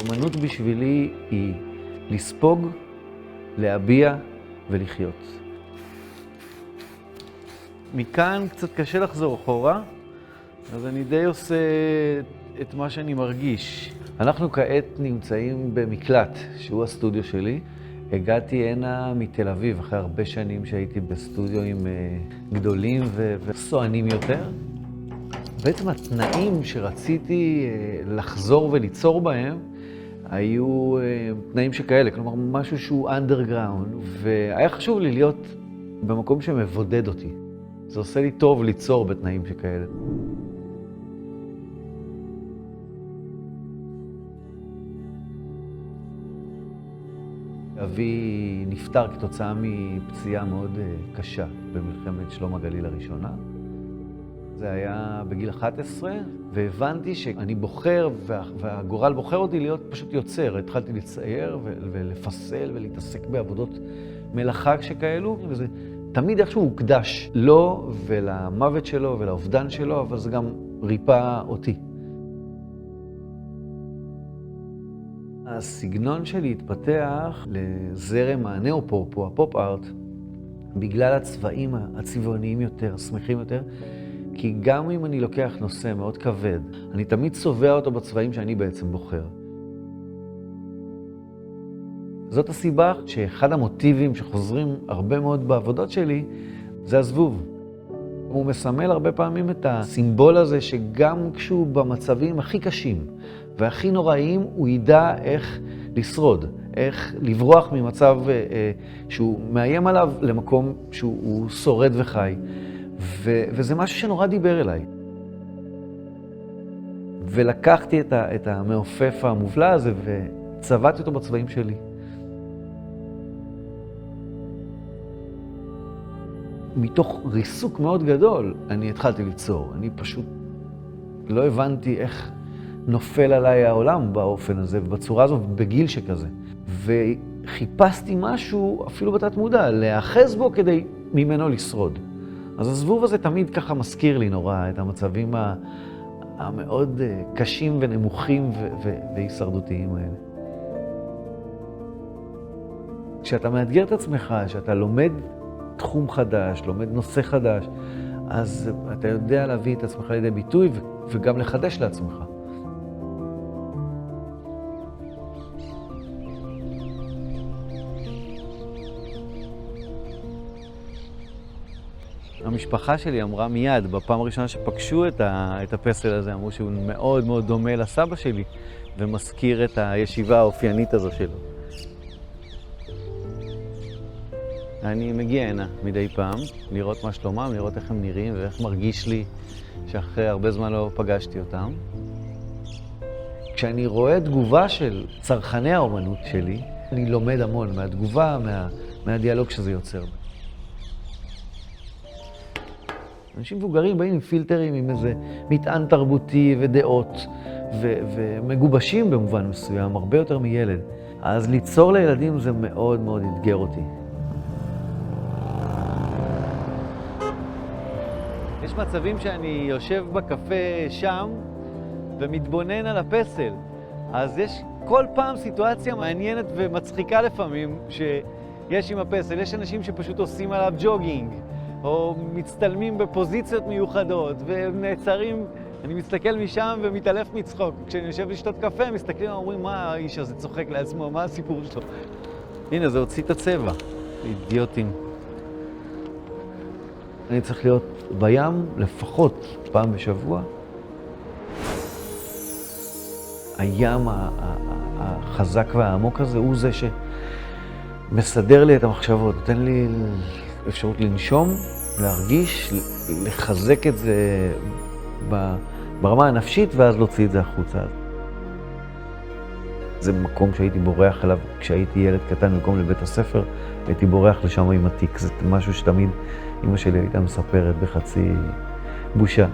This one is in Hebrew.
אומנות בשבילי היא לספוג, להביע ולחיות. מכאן קצת קשה לחזור אחורה, אז אני די עושה את מה שאני מרגיש. אנחנו כעת נמצאים במקלט, שהוא הסטודיו שלי. הגעתי הנה מתל אביב, אחרי הרבה שנים שהייתי בסטודיו עם גדולים וסוענים יותר. בעצם התנאים שרציתי לחזור וליצור בהם, היו תנאים שכאלה, כלומר משהו שהוא underground, והיה חשוב לי להיות במקום שמבודד אותי. זה עושה לי טוב ליצור בתנאים שכאלה. אבי נפטר כתוצאה מפציעה מאוד קשה במלחמת שלום הגליל הראשונה. זה היה בגיל 11, והבנתי שאני בוחר, והגורל בוחר אותי להיות פשוט יוצר. התחלתי לצייר ולפסל ולהתעסק בעבודות מלאכה שכאלו, וזה תמיד איכשהו הוקדש לו ולמוות שלו ולאובדן שלו, אבל זה גם ריפא אותי. הסגנון שלי התפתח לזרם הנאופופ או הפופ-ארט, בגלל הצבעים הצבעוניים יותר, שמחים יותר, כי גם אם אני לוקח נושא מאוד כבד, אני תמיד צובע אותו בצבעים שאני בעצם בוחר. זאת הסיבה שאחד המוטיבים שחוזרים הרבה מאוד בעבודות שלי, זה הזבוב. הוא מסמל הרבה פעמים את הסימבול הזה שגם כשהוא במצבים הכי קשים והכי נוראים, הוא ידע איך לשרוד, איך לברוח ממצב שהוא מאיים עליו למקום שהוא שורד וחי. וזה משהו שנורא דיבר אליי. ולקחתי את המעופף המובלע הזה וצבעתי אותו בצבעים שלי. מתוך ריסוק מאוד גדול, אני התחלתי ליצור. אני פשוט לא הבנתי איך נופל עליי העולם באופן הזה ובצורה הזו בגיל שכזה. וחיפשתי משהו, אפילו בתת מודע, להאחז בו כדי ממנו לשרוד. אז הזבוב הזה תמיד ככה מזכיר לי נורא את המצבים המאוד קשים ונמוכים והישרדותיים האלה. כשאתה מאתגר את עצמך, כשאתה לומד תחום חדש, לומד נושא חדש, אז אתה יודע להביא את עצמך לידי ביטוי וגם לחדש לעצמך. המשפחה שלי אמרה מיד, בפעם הראשונה שפגשו את הפסל הזה, אמרו שהוא מאוד מאוד דומה לסבא שלי, ומזכיר את הישיבה האופיינית הזו שלו. אני מגיע הנה מדי פעם, לראות מה שלומם, לראות איך הם נראים ואיך מרגיש לי שאחרי הרבה זמן לא פגשתי אותם. כשאני רואה תגובה של צרכני האומנות שלי, אני לומד המון מהתגובה, מהדיאלוג שזה יוצר. אנשים מבוגרים באים עם פילטרים, עם איזה מטען תרבותי ודעות, ומגובשים במובן מסוים, הרבה יותר מילד. אז ליצור לילדים זה מאוד מאוד אתגר אותי. יש מצבים שאני יושב בקפה שם ומתבונן על הפסל. אז יש כל פעם סיטואציה מעניינת ומצחיקה לפעמים שיש עם הפסל. יש אנשים שפשוט עושים עליו ג'וגינג, או מצטלמים בפוזיציות מיוחדות, והם נעצרים. אני מסתכל משם ומתעלף מצחוק. כשאני יושב לשתות קפה, מסתכלים ואומרים, מה האיש הזה צוחק לעצמו, מה הסיפור שלו? הנה, זה הוציא את הצבע. אידיוטים. אני צריך להיות בים לפחות פעם בשבוע. הים החזק והעמוק הזה הוא זה שמסדר לי את המחשבות, נותן לי אפשרות לנשום, להרגיש, לחזק את זה ברמה הנפשית ואז להוציא את זה החוצה. זה מקום שהייתי בורח אליו כשהייתי ילד קטן במקום לבית הספר, הייתי בורח לשם עם התיק. זה משהו שתמיד אמא שלי הייתה מספרת בחצי בושה.